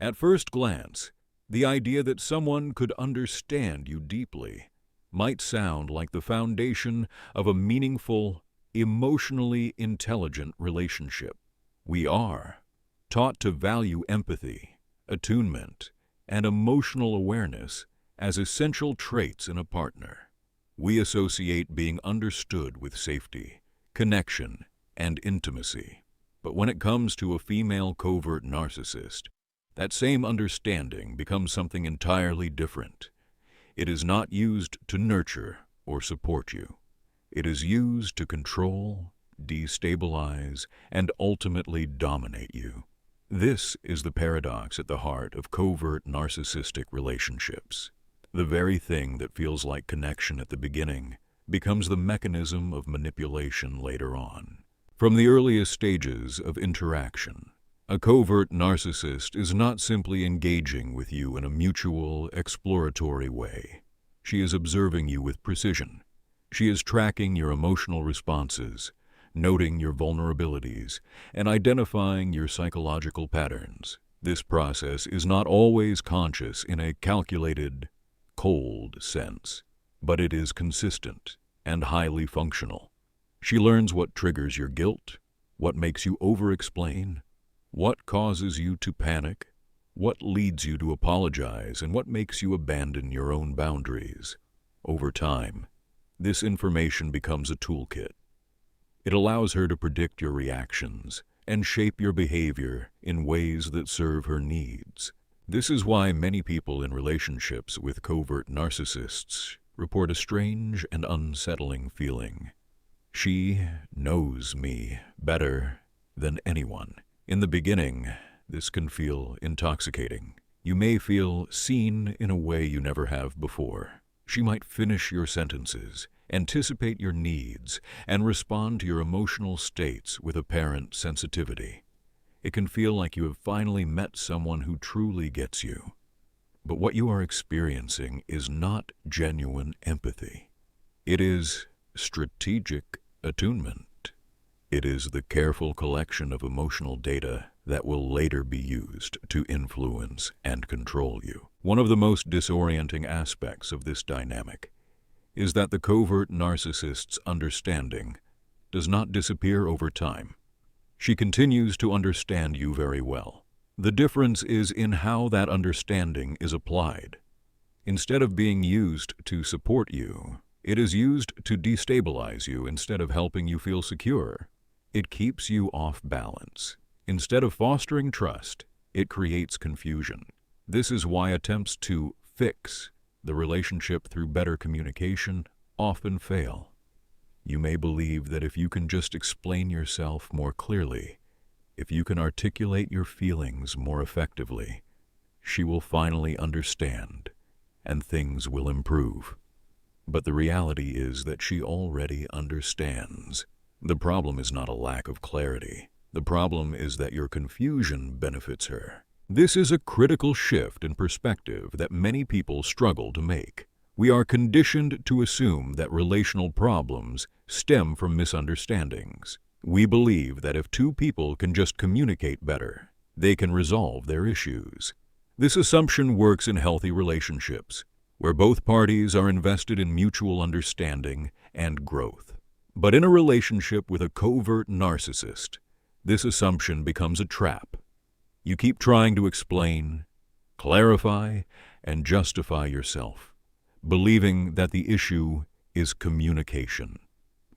At first glance, the idea that someone could understand you deeply might sound like the foundation of a meaningful, emotionally intelligent relationship. We are taught to value empathy, attunement, and emotional awareness as essential traits in a partner. We associate being understood with safety, connection, and intimacy. But when it comes to a female covert narcissist, that same understanding becomes something entirely different. It is not used to nurture or support you. It is used to control, destabilize, and ultimately dominate you. This is the paradox at the heart of covert narcissistic relationships. The very thing that feels like connection at the beginning becomes the mechanism of manipulation later on. From the earliest stages of interaction, a covert narcissist is not simply engaging with you in a mutual, exploratory way. She is observing you with precision. She is tracking your emotional responses, noting your vulnerabilities, and identifying your psychological patterns. This process is not always conscious in a calculated, cold sense, but it is consistent and highly functional. She learns what triggers your guilt, what makes you over-explain, what causes you to panic, what leads you to apologize, and what makes you abandon your own boundaries. Over time, this information becomes a toolkit. It allows her to predict your reactions and shape your behavior in ways that serve her needs. This is why many people in relationships with covert narcissists report a strange and unsettling feeling. She knows me better than anyone. In the beginning, this can feel intoxicating. You may feel seen in a way you never have before. She might finish your sentences, anticipate your needs, and respond to your emotional states with apparent sensitivity. It can feel like you have finally met someone who truly gets you. But what you are experiencing is not genuine empathy. It is strategic attunement. It is the careful collection of emotional data that will later be used to influence and control you. One of the most disorienting aspects of this dynamic is that the covert narcissist's understanding does not disappear over time. She continues to understand you very well. The difference is in how that understanding is applied. Instead of being used to support you, it is used to destabilize you instead of helping you feel secure. It keeps you off balance. Instead of fostering trust, it creates confusion. This is why attempts to fix the relationship through better communication often fail. You may believe that if you can just explain yourself more clearly, if you can articulate your feelings more effectively, she will finally understand and things will improve. But the reality is that she already understands. The problem is not a lack of clarity. The problem is that your confusion benefits her. This is a critical shift in perspective that many people struggle to make. We are conditioned to assume that relational problems stem from misunderstandings. We believe that if two people can just communicate better, they can resolve their issues. This assumption works in healthy relationships, where both parties are invested in mutual understanding and growth. But in a relationship with a covert narcissist, this assumption becomes a trap. You keep trying to explain, clarify, and justify yourself, believing that the issue is communication.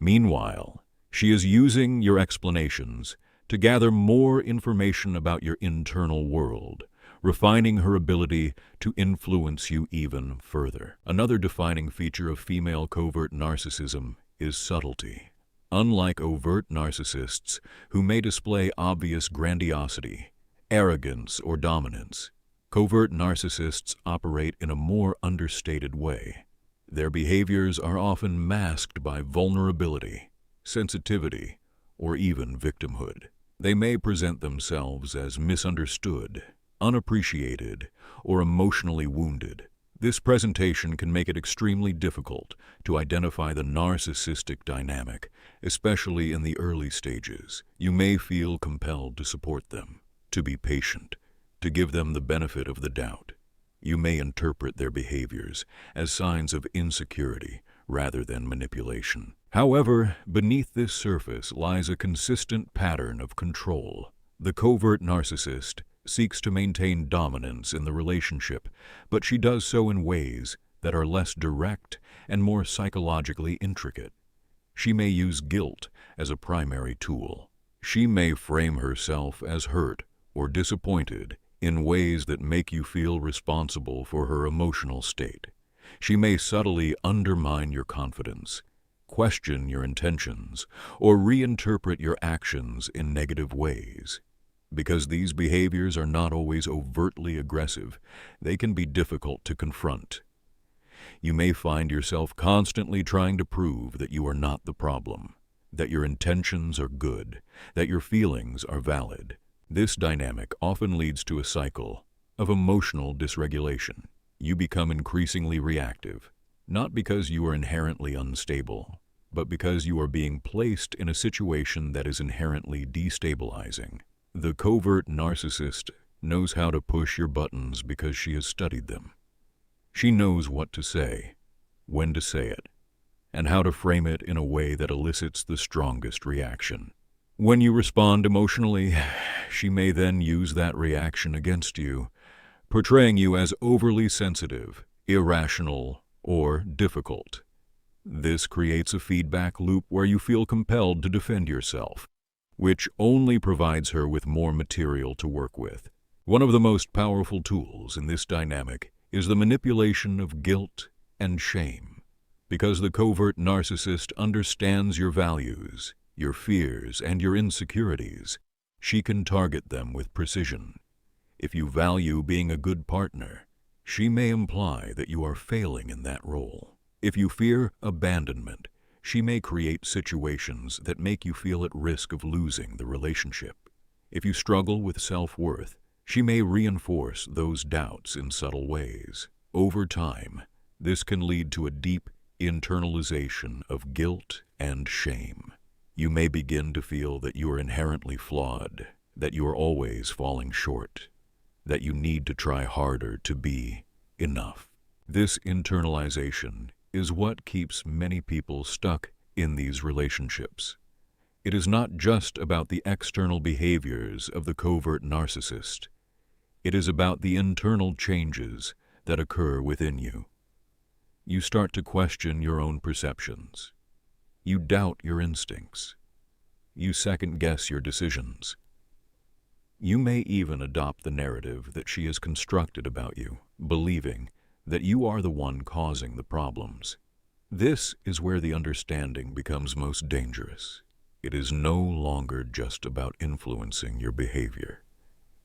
Meanwhile, she is using your explanations to gather more information about your internal world, refining her ability to influence you even further. Another defining feature of female covert narcissism is subtlety. Unlike overt narcissists who may display obvious grandiosity, arrogance, or dominance, covert narcissists operate in a more understated way. Their behaviors are often masked by vulnerability, sensitivity, or even victimhood. They may present themselves as misunderstood, unappreciated, or emotionally wounded. This presentation can make it extremely difficult to identify the narcissistic dynamic, especially in the early stages. You may feel compelled to support them, to be patient, to give them the benefit of the doubt. You may interpret their behaviors as signs of insecurity rather than manipulation. However, beneath this surface lies a consistent pattern of control. The covert narcissist seeks to maintain dominance in the relationship, but she does so in ways that are less direct and more psychologically intricate. She may use guilt as a primary tool. She may frame herself as hurt or disappointed in ways that make you feel responsible for her emotional state. She may subtly undermine your confidence, question your intentions, or reinterpret your actions in negative ways. Because these behaviors are not always overtly aggressive, they can be difficult to confront. You may find yourself constantly trying to prove that you are not the problem, that your intentions are good, that your feelings are valid. This dynamic often leads to a cycle of emotional dysregulation. You become increasingly reactive, not because you are inherently unstable, but because you are being placed in a situation that is inherently destabilizing. The covert narcissist knows how to push your buttons because she has studied them. She knows what to say, when to say it, and how to frame it in a way that elicits the strongest reaction. When you respond emotionally, she may then use that reaction against you, portraying you as overly sensitive, irrational, or difficult. This creates a feedback loop where you feel compelled to defend yourself, which only provides her with more material to work with. One of the most powerful tools in this dynamic is the manipulation of guilt and shame. Because the covert narcissist understands your values, your fears, and your insecurities, she can target them with precision. If you value being a good partner, she may imply that you are failing in that role. If you fear abandonment, she may create situations that make you feel at risk of losing the relationship. If you struggle with self-worth, she may reinforce those doubts in subtle ways. Over time, this can lead to a deep internalization of guilt and shame. You may begin to feel that you are inherently flawed, that you are always falling short, that you need to try harder to be enough. This internalization is what keeps many people stuck in these relationships. It is not just about the external behaviors of the covert narcissist. It is about the internal changes that occur within you. You start to question your own perceptions. You doubt your instincts. You second-guess your decisions. You may even adopt the narrative that she has constructed about you, believing that you are the one causing the problems. This is where the understanding becomes most dangerous. It is no longer just about influencing your behavior.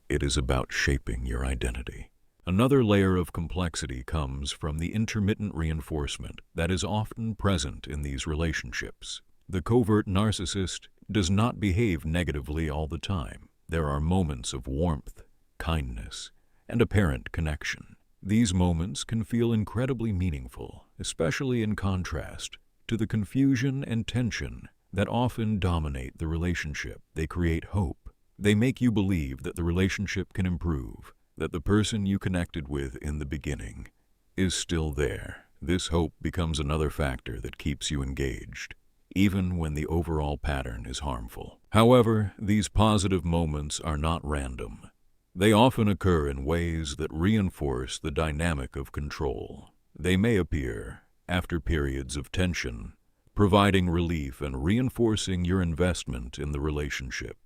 It is about shaping your identity. Another layer of complexity comes from the intermittent reinforcement that is often present in these relationships. The covert narcissist does not behave negatively all the time. There are moments of warmth, kindness, and apparent connection. These moments can feel incredibly meaningful, especially in contrast to the confusion and tension that often dominate the relationship. They create hope. They make you believe that the relationship can improve, that the person you connected with in the beginning is still there. This hope becomes another factor that keeps you engaged, even when the overall pattern is harmful. However, these positive moments are not random. They often occur in ways that reinforce the dynamic of control. They may appear after periods of tension, providing relief and reinforcing your investment in the relationship.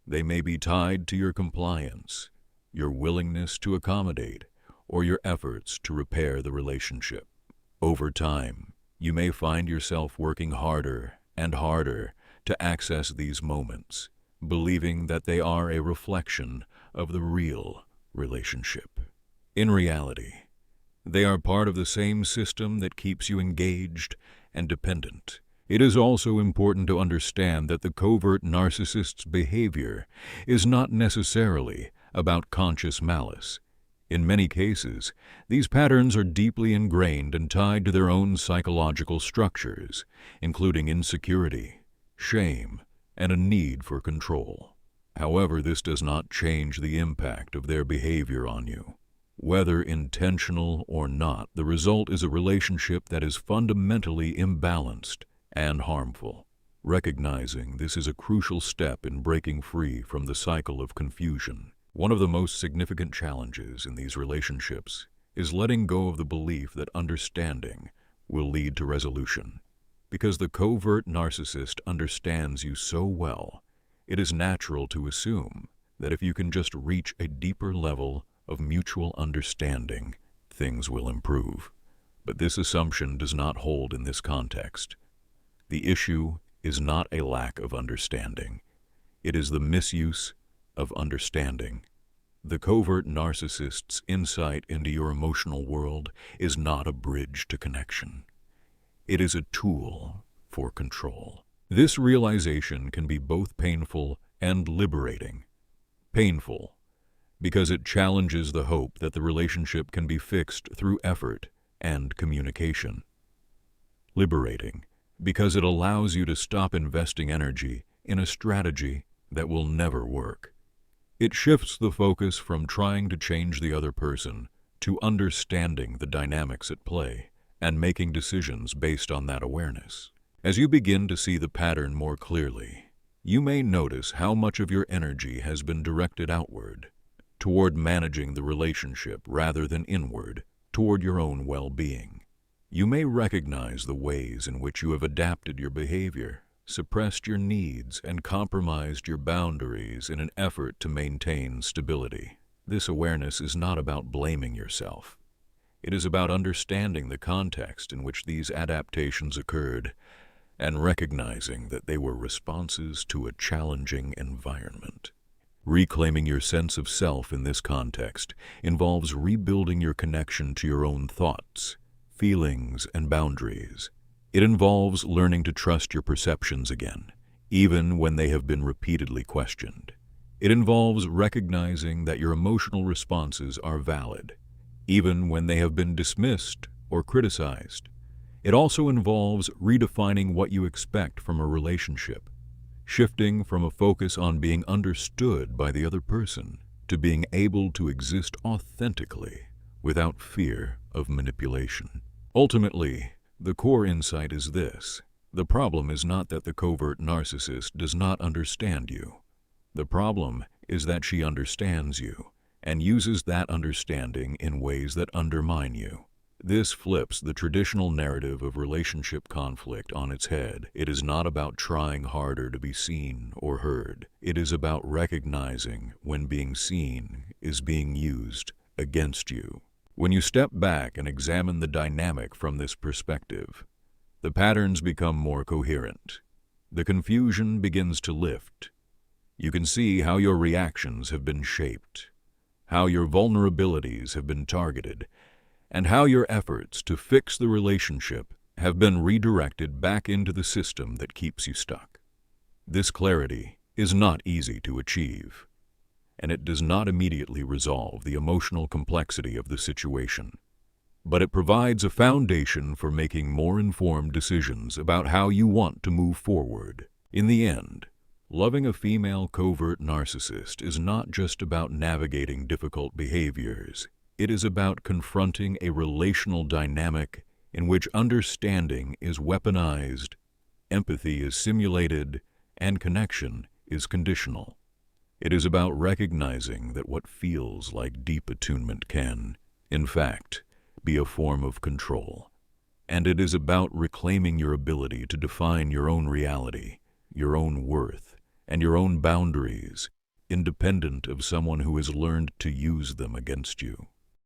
They may be tied to your compliance, your willingness to accommodate, or your efforts to repair the relationship. Over time, you may find yourself working harder and harder to access these moments, believing that they are a reflection of the real relationship. In reality, they are part of the same system that keeps you engaged and dependent. It is also important to understand that the covert narcissist's behavior is not necessarily about conscious malice. In many cases, these patterns are deeply ingrained and tied to their own psychological structures, including insecurity, shame, and a need for control. However, this does not change the impact of their behavior on you. Whether intentional or not, the result is a relationship that is fundamentally imbalanced and harmful. Recognizing this is a crucial step in breaking free from the cycle of confusion. One of the most significant challenges in these relationships is letting go of the belief that understanding will lead to resolution. Because the covert narcissist understands you so well, it is natural to assume that if you can just reach a deeper level of mutual understanding, things will improve. But this assumption does not hold in this context. The issue is not a lack of understanding. It is the misuse of understanding. The covert narcissist's insight into your emotional world is not a bridge to connection. It is a tool for control. This realization can be both painful and liberating. Painful, because it challenges the hope that the relationship can be fixed through effort and communication. Liberating, because it allows you to stop investing energy in a strategy that will never work. It shifts the focus from trying to change the other person to understanding the dynamics at play and making decisions based on that awareness. As you begin to see the pattern more clearly, you may notice how much of your energy has been directed outward, toward managing the relationship rather than inward, toward your own well-being. You may recognize the ways in which you have adapted your behavior, suppressed your needs, and compromised your boundaries in an effort to maintain stability. This awareness is not about blaming yourself. It is about understanding the context in which these adaptations occurred and recognizing that they were responses to a challenging environment. Reclaiming your sense of self in this context involves rebuilding your connection to your own thoughts, feelings, and boundaries. It involves learning to trust your perceptions again, even when they have been repeatedly questioned. It involves recognizing that your emotional responses are valid, even when they have been dismissed or criticized. It also involves redefining what you expect from a relationship, shifting from a focus on being understood by the other person to being able to exist authentically without fear of manipulation. Ultimately, the core insight is this: the problem is not that the covert narcissist does not understand you. The problem is that she understands you and uses that understanding in ways that undermine you. This flips the traditional narrative of relationship conflict on its head. It is not about trying harder to be seen or heard. It is about recognizing when being seen is being used against you. When you step back and examine the dynamic from this perspective, the patterns become more coherent. The confusion begins to lift. You can see how your reactions have been shaped, how your vulnerabilities have been targeted, and how your efforts to fix the relationship have been redirected back into the system that keeps you stuck. This clarity is not easy to achieve, and it does not immediately resolve the emotional complexity of the situation, but it provides a foundation for making more informed decisions about how you want to move forward. In the end, loving a female covert narcissist is not just about navigating difficult behaviors. It is about confronting a relational dynamic in which understanding is weaponized, empathy is simulated, and connection is conditional. It is about recognizing that what feels like deep attunement can, in fact, be a form of control. And it is about reclaiming your ability to define your own reality, your own worth, and your own boundaries, independent of someone who has learned to use them against you.